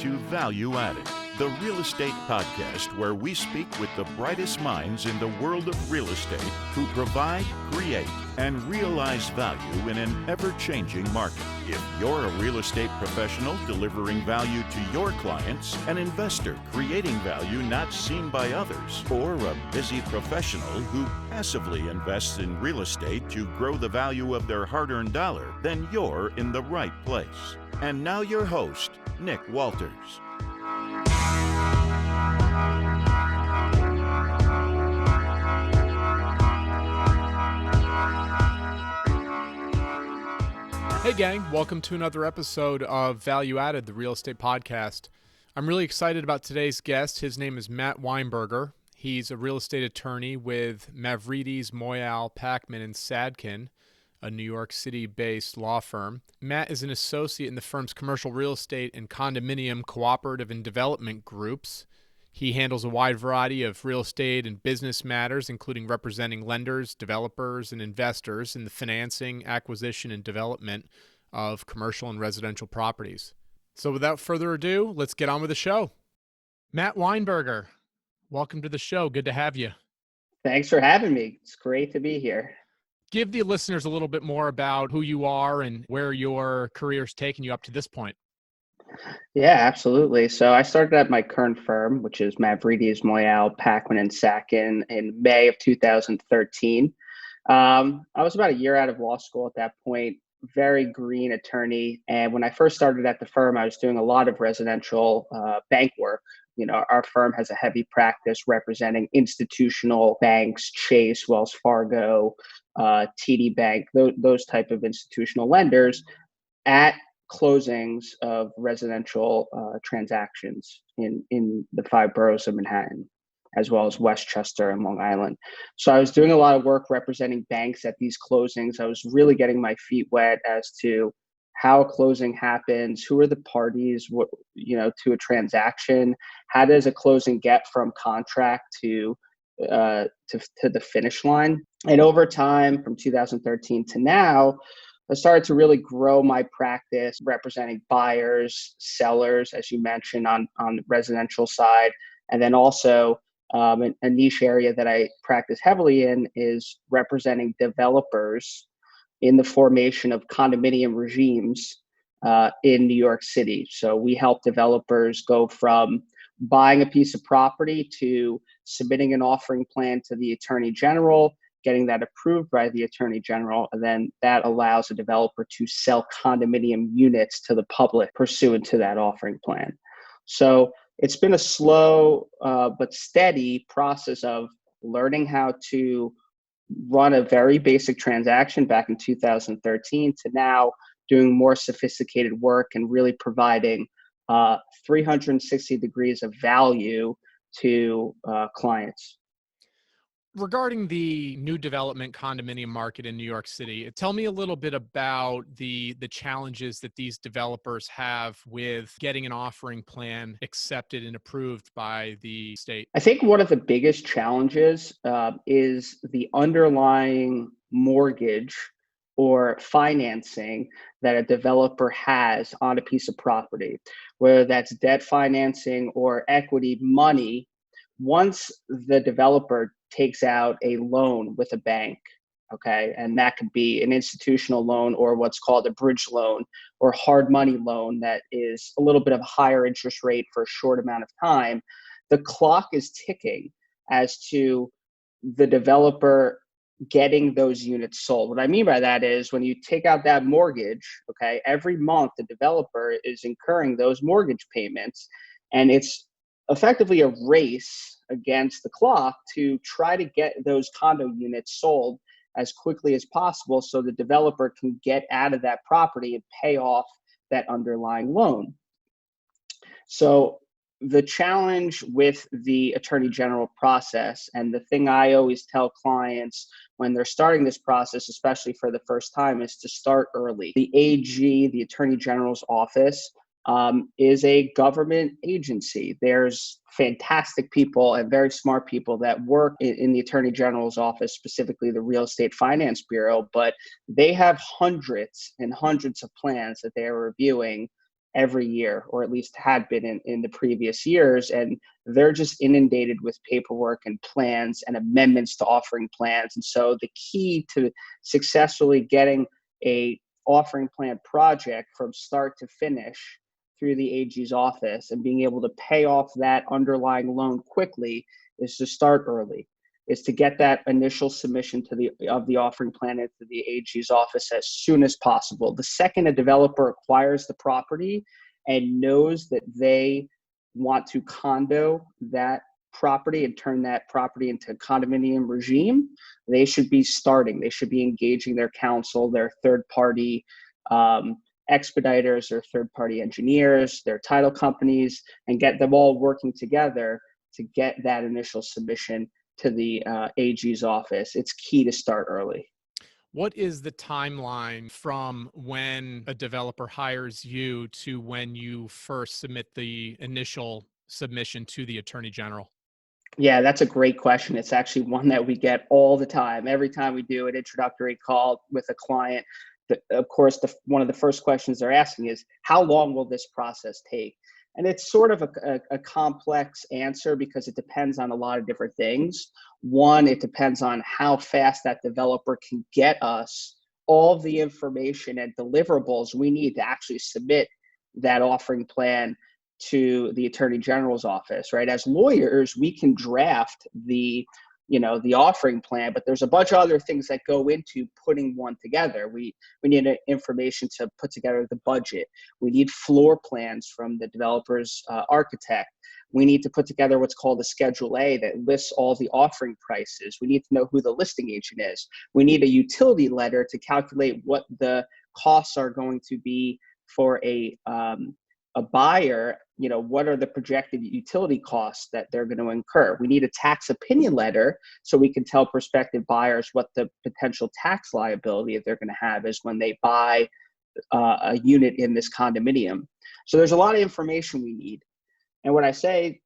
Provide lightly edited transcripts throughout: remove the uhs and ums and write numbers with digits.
to Value Added, the real estate podcast where we speak with the brightest minds in the world of real estate who provide, create, and realize value in an ever-changing market. If you're a real estate professional delivering value to your clients, an investor creating value not seen by others, or a busy professional who passively invests in real estate to grow the value of their hard-earned dollar, then you're in the right place. And now your host, Nick Walters. Hey gang, welcome to another episode of Value Added, the real estate podcast. I'm really excited about today's guest. His name is Matt Weinberger. He's a real estate attorney with Mavrides, Moyal, Packman and Sadkin, a New York City-based law firm. Matt is an associate in the firm's commercial real estate and condominium cooperative and development groups. He handles a wide variety of real estate and business matters, including representing lenders, developers, and investors in the financing, acquisition, and development of commercial and residential properties. So without further ado, let's get on with the show. Matt Weinberger, welcome to the show. Good to have you. Thanks for having me. It's great to be here. Give the listeners a little bit more about who you are and where your career's taken you up to this point. Yeah, absolutely. So I started at my current firm, which is Mavrides, Moyal, Packman and Sadkin, in May of 2013. I was about a year out of law school at that point, very green attorney. And when I first started at the firm, I was doing a lot of residential bank work. You know, our firm has a heavy practice representing institutional banks, Chase, Wells Fargo, TD Bank, those type of institutional lenders at closings of residential transactions in the 5 boroughs of Manhattan, as well as Westchester and Long Island. So I was doing a lot of work representing banks at these closings. I was really getting my feet wet as to how a closing happens, who are the parties, to a transaction, how does a closing get from contract to the finish line. And over time, from 2013 to now, I started to really grow my practice representing buyers, sellers, as you mentioned, on the residential side. And then also a niche area that I practice heavily in is representing developers in the formation of condominium regimes in New York City. So we help developers go from buying a piece of property to submitting an offering plan to the Attorney General, getting that approved by the Attorney General, and then that allows a developer to sell condominium units to the public pursuant to that offering plan. So it's been a slow but steady process of learning how to run a very basic transaction back in 2013 to now doing more sophisticated work and really providing 360 degrees of value to clients. Regarding the new development condominium market in New York City, tell me a little bit about the challenges that these developers have with getting an offering plan accepted and approved by the state. I think one of the biggest challenges is the underlying mortgage or financing that a developer has on a piece of property, whether that's debt financing or equity money. Once the developer takes out a loan with a bank, okay, and that could be an institutional loan or what's called a bridge loan or hard money loan that is a little bit of a higher interest rate for a short amount of time, the clock is ticking as to the developer getting those units sold. What I mean by that is when you take out that mortgage, okay, every month the developer is incurring those mortgage payments, and it's effectively a race against the clock to try to get those condo units sold as quickly as possible so the developer can get out of that property and pay off that underlying loan. So the challenge with the Attorney General process, and the thing I always tell clients when they're starting this process, especially for the first time, is to start early. The AG, the Attorney General's office, is a government agency. There's fantastic people and very smart people that work in the Attorney General's office, specifically the Real Estate Finance Bureau, but they have hundreds and hundreds of plans that they are reviewing every year, or at least had been in the previous years. And they're just inundated with paperwork and plans and amendments to offering plans. And so the key to successfully getting a offering plan project from start to finish through the AG's office and being able to pay off that underlying loan quickly is to start early, is to get that initial submission of the offering plan into the AG's office as soon as possible. The second a developer acquires the property and knows that they want to condo that property and turn that property into a condominium regime, they should be engaging their counsel, their third-party expediters, their third-party engineers, their title companies, and get them all working together to get that initial submission to the AG's office. It's key to start early. What is the timeline from when a developer hires you to when you first submit the initial submission to the Attorney General? Yeah, that's a great question. It's actually one that we get all the time. Every time we do an introductory call with a client, of course, one of the first questions they're asking is, how long will this process take? And it's sort of a complex answer because it depends on a lot of different things. One, it depends on how fast that developer can get us all the information and deliverables we need to actually submit that offering plan to the Attorney General's office, right? As lawyers, we can draft the offering plan, but there's a bunch of other things that go into putting one together. We need information to put together the budget. We need floor plans from the developer's architect. We need to put together what's called a Schedule A that lists all the offering prices. We need to know who the listing agent is. We need a utility letter to calculate what the costs are going to be for a buyer. What are the projected utility costs that they're going to incur? We need a tax opinion letter so we can tell prospective buyers what the potential tax liability that they're going to have is when they buy a unit in this condominium. So there's a lot of information we need. And what I say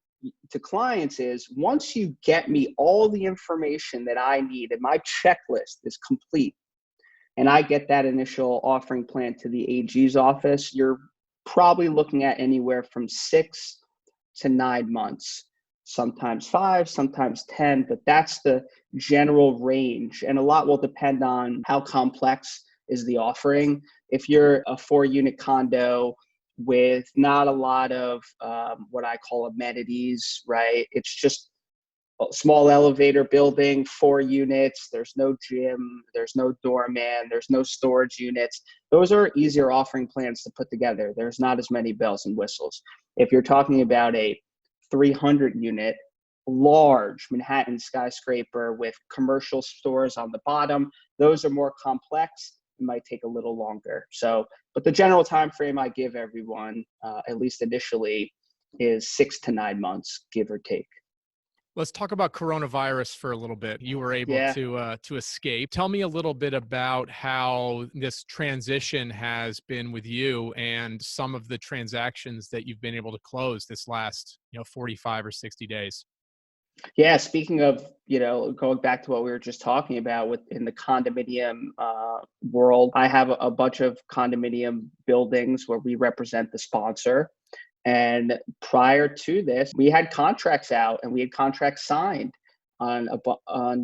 to clients is, once you get me all the information that I need and my checklist is complete, and I get that initial offering plan to the AG's office, you're probably looking at anywhere from 6 to 9 months, sometimes 5, sometimes 10, but that's the general range. And a lot will depend on how complex is the offering. If you're a 4-unit condo with not a lot of what I call amenities, right? It's just a small elevator building, 4 units, there's no gym, there's no doorman, there's no storage units. Those are easier offering plans to put together. There's not as many bells and whistles. If you're talking about a 300 unit, large Manhattan skyscraper with commercial stores on the bottom, those are more complex. It might take a little longer. But the general time frame I give everyone, at least initially, is 6 to 9 months, give or take. Let's talk about coronavirus for a little bit. You were able to escape. Tell me a little bit about how this transition has been with you and some of the transactions that you've been able to close this last 45 or 60 days. Yeah, speaking of, going back to what we were just talking about in the condominium world, I have a bunch of condominium buildings where we represent the sponsor. And prior to this, we had contracts out and we had contracts signed on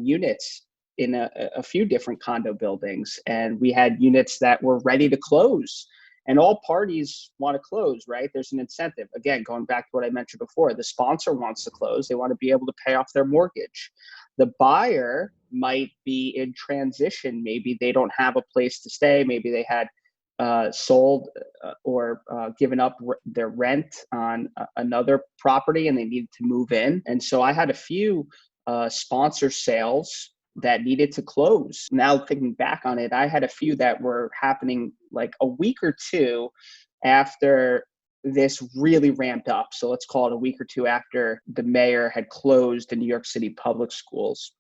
units in a few different condo buildings. And we had units that were ready to close. And all parties want to close, right? There's an incentive. Again, going back to what I mentioned before, the sponsor wants to close. They want to be able to pay off their mortgage. The buyer might be in transition. Maybe they don't have a place to stay. Maybe they had sold or given up their rent on another property and they needed to move in. And so I had a few sponsor sales that needed to close. Now thinking back on it, I had a few that were happening like a week or two after this really ramped up. So let's call it a week or two after the mayor had closed the New York City public schools.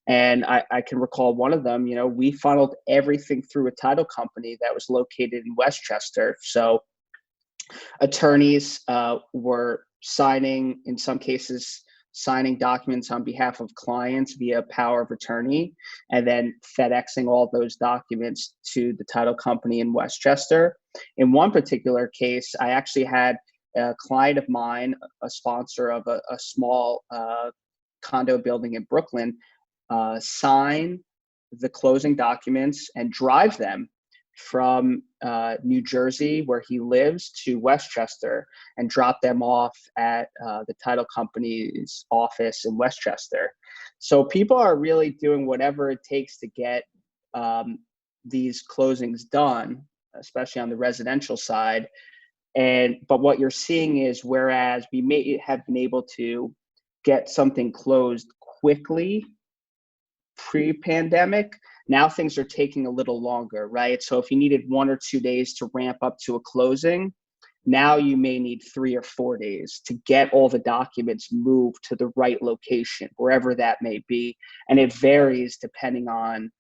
And I can recall one of them, we funneled everything through a title company that was located in Westchester. So attorneys were signing, in some cases, signing documents on behalf of clients via power of attorney, and then FedExing all those documents to the title company in Westchester. In one particular case, I actually had a client of mine, a sponsor of a small condo building in Brooklyn, sign the closing documents and drive them from New Jersey, where he lives, to Westchester and drop them off at the title company's office in Westchester. So people are really doing whatever it takes to get these closings done, especially on the residential side. But what you're seeing is, whereas we may have been able to get something closed quickly pre-pandemic, now things are taking a little longer, right? So if you needed 1 or 2 days to ramp up to a closing, now you may need 3 or 4 days to get all the documents moved to the right location, wherever that may be. And it varies depending on,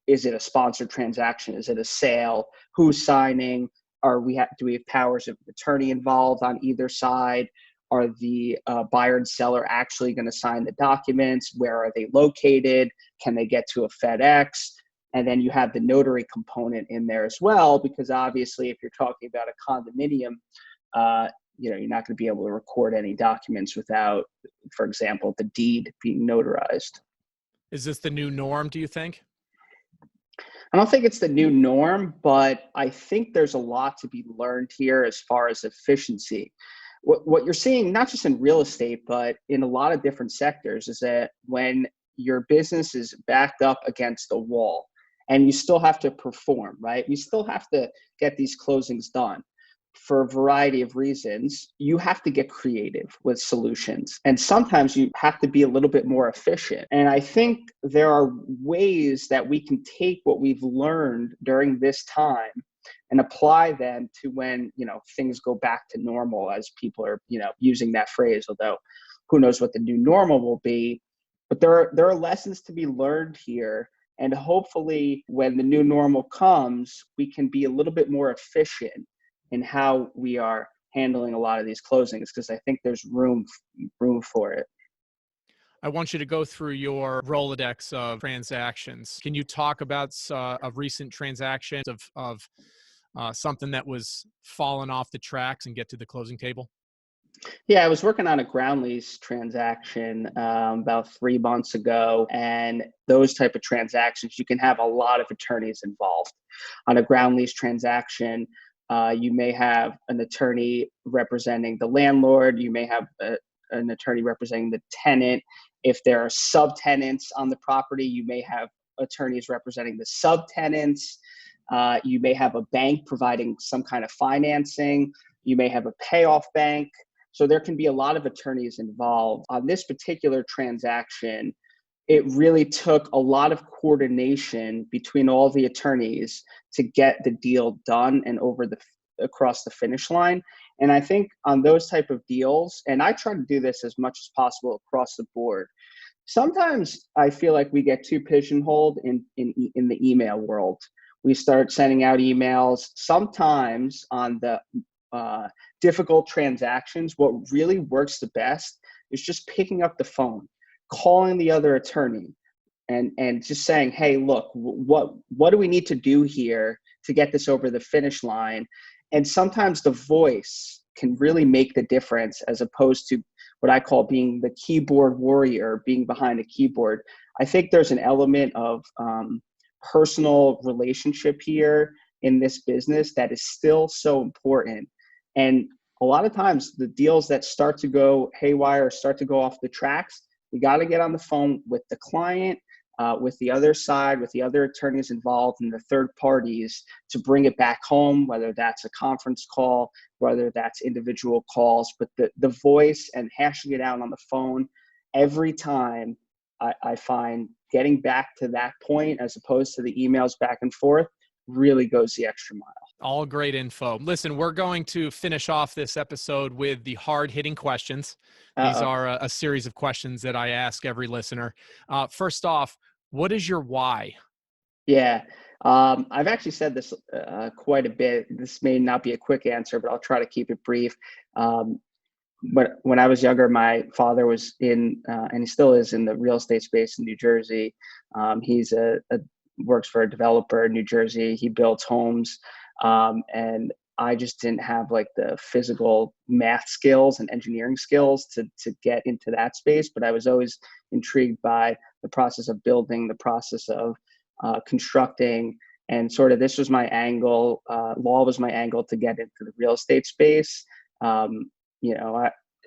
is it a sponsored transaction? Is it a sale? Who's signing? Do we have powers of attorney involved on either side? Are the buyer and seller actually going to sign the documents? Where are they located? Can they get to a FedEx? And then you have the notary component in there as well, because obviously if you're talking about a condominium, you're not going to be able to record any documents without, for example, the deed being notarized. Is this the new norm, do you think? I don't think it's the new norm, but I think there's a lot to be learned here as far as efficiency. What you're seeing, not just in real estate, but in a lot of different sectors, is that when your business is backed up against a wall and you still have to perform, right? You still have to get these closings done for a variety of reasons. You have to get creative with solutions. And sometimes you have to be a little bit more efficient. And I think there are ways that we can take what we've learned during this time and apply them to when, things go back to normal, as people are, using that phrase, although who knows what the new normal will be. But there are lessons to be learned here. And hopefully when the new normal comes, we can be a little bit more efficient in how we are handling a lot of these closings, because I think there's room for it. I want you to go through your Rolodex of transactions. Can you talk about a recent transaction of something that was fallen off the tracks and get to the closing table? Yeah, I was working on a ground lease transaction about 3 months ago, and those type of transactions, you can have a lot of attorneys involved. On a ground lease transaction, you may have an attorney representing the landlord. You may have an attorney representing the tenant. If there are subtenants on the property, you may have attorneys representing the subtenants. You may have a bank providing some kind of financing. You may have a payoff bank. So there can be a lot of attorneys involved. On this particular transaction, it really took a lot of coordination between all the attorneys to get the deal done and across the finish line. And I think on those type of deals, and I try to do this as much as possible across the board, sometimes I feel like we get too pigeonholed in the email world. We start sending out emails. Sometimes on the difficult transactions, what really works the best is just picking up the phone, calling the other attorney, and just saying, hey, look, what do we need to do here to get this over the finish line? And sometimes the voice can really make the difference, as opposed to what I call being the keyboard warrior, being behind a keyboard. I think there's an element of personal relationship here in this business that is still so important. And a lot of times the deals that start to go haywire, start to go off the tracks, you got to get on the phone with the client, with the other side, with the other attorneys involved and the third parties, to bring it back home, whether that's a conference call, whether that's individual calls. But the voice and hashing it out on the phone every time, I find getting back to that point, as opposed to the emails back and forth, really goes the extra mile. All great info. Listen, we're going to finish off this episode with the hard-hitting questions. These are a series of questions that I ask every listener. First off, what is your why? Yeah, I've actually said this quite a bit. This may not be a quick answer, but I'll try to keep it brief. when I was younger, my father was in, and he still is in the real estate space in New Jersey. He's works for a developer in New Jersey. He builds homes, and I just didn't have like the physical math skills and engineering skills to get into that space. But I was always intrigued by the process of building, the process of constructing, and sort of this was my angle. Law was my angle to get into the real estate space. Um,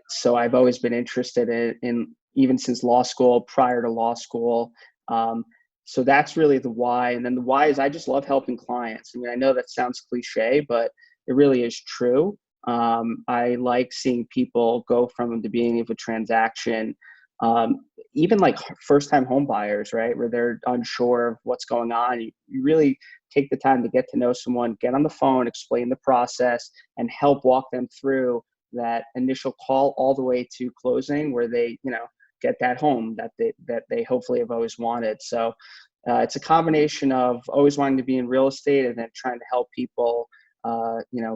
so I've always been interested in even since law school, prior to law school. So that's really the why. And then the why is I just love helping clients. I mean, I know that sounds cliche, but it really is true. I like seeing people go from the beginning of a transaction, even like first-time home buyers, right, where they're unsure of what's going on. You really take the time to get to know someone, get on the phone, explain the process, and help walk them through that initial call all the way to closing, where they, get that home that they hopefully have always wanted. So it's a combination of always wanting to be in real estate and then trying to help people,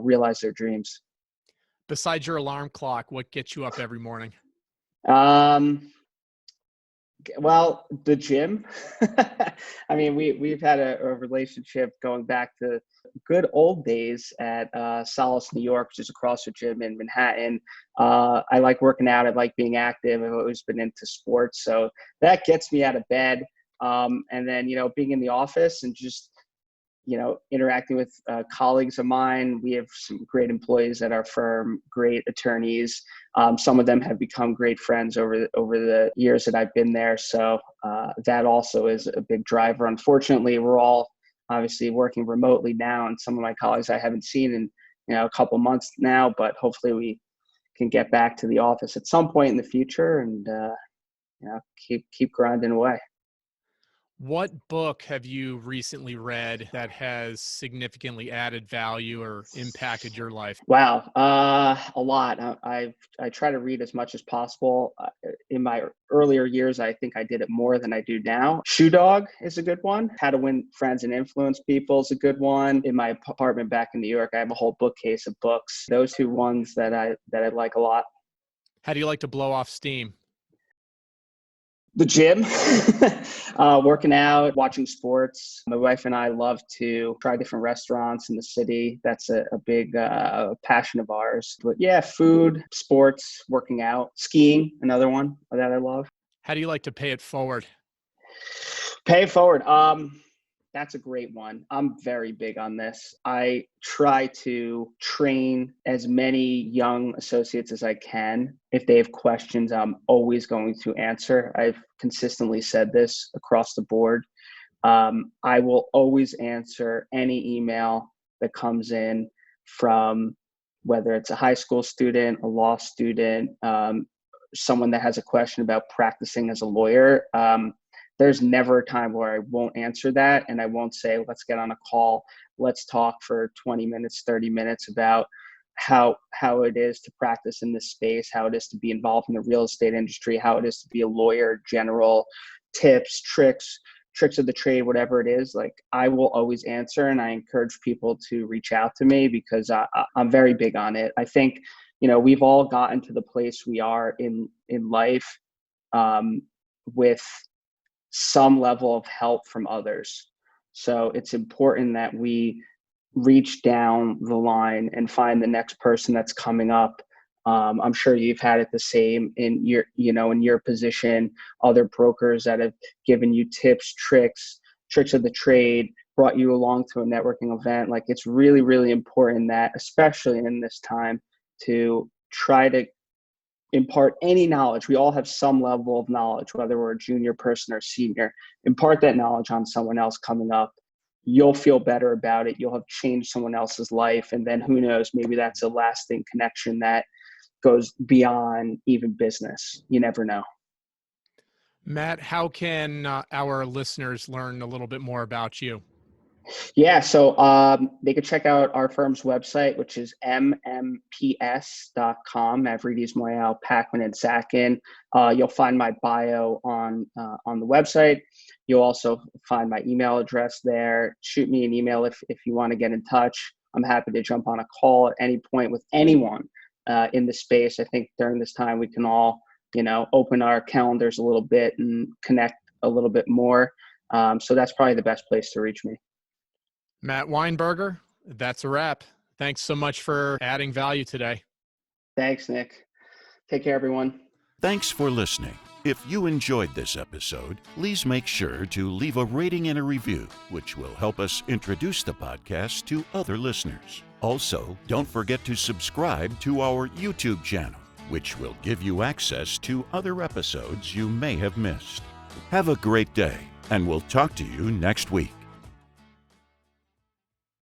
realize their dreams. Besides your alarm clock, what gets you up every morning? Well, the gym. I mean, we've had a relationship going back to good old days at Solace, New York, which is a CrossFit gym in Manhattan. I like working out. I like being active. I've always been into sports, so that gets me out of bed. And then being in the office and just interacting with colleagues of mine. We have some great employees at our firm, great attorneys. Some of them have become great friends over the years that I've been there. So that also is a big driver. Unfortunately, we're all obviously working remotely now, and some of my colleagues I haven't seen in a couple months now, but hopefully we can get back to the office at some point in the future and keep grinding away. What book have you recently read that has significantly added value or impacted your life? Wow, a lot. I try to read as much as possible. In my earlier years, I think I did it more than I do now. Shoe Dog is a good one. How to Win Friends and Influence People is a good one. In my apartment back in New York, I have a whole bookcase of books. Those two ones that I like a lot. How do you like to blow off steam? The gym, working out, watching sports. My wife and I love to try different restaurants in the city. That's a big passion of ours. But yeah, food, sports, working out, skiing, another one that I love. How do you like to pay it forward? Pay it forward. That's a great one. I'm very big on this. I try to train as many young associates as I can. If they have questions, I'm always going to answer. I've consistently said this across the board. I will always answer any email that comes in from whether it's a high school student, a law student, someone that has a question about practicing as a lawyer. There's never a time where I won't answer that and I won't say, let's get on a call. Let's talk for 20 minutes, 30 minutes about how it is to practice in this space, how it is to be involved in the real estate industry, how it is to be a lawyer, general tips, tricks of the trade, whatever it is. Like, I will always answer, and I encourage people to reach out to me because I'm very big on it. I think, we've all gotten to the place we are in life with some level of help from others. So it's important that we reach down the line and find the next person that's coming up. I'm sure you've had it the same in your position, other brokers that have given you tips, tricks of the trade, brought you along to a networking event. Like, it's really, really important that, especially in this time, to try to impart any knowledge. We all have some level of knowledge, whether we're a junior person or senior. Impart that knowledge on someone else coming up. You'll feel better about it. You'll have changed someone else's life. And then who knows, maybe that's a lasting connection that goes beyond even business. You never know. Matt, how can our listeners learn a little bit more about you? Yeah, so they could check out our firm's website, which is mmps.com, Mavrides, Moyal, Packman and Sadkin. You'll find my bio on the website. You'll also find my email address there. Shoot me an email if you want to get in touch. I'm happy to jump on a call at any point with anyone in the space. I think during this time we can all, open our calendars a little bit and connect a little bit more. So that's probably the best place to reach me. Matt Weinberger, that's a wrap. Thanks so much for adding value today. Thanks, Nick. Take care, everyone. Thanks for listening. If you enjoyed this episode, please make sure to leave a rating and a review, which will help us introduce the podcast to other listeners. Also, don't forget to subscribe to our YouTube channel, which will give you access to other episodes you may have missed. Have a great day, and we'll talk to you next week.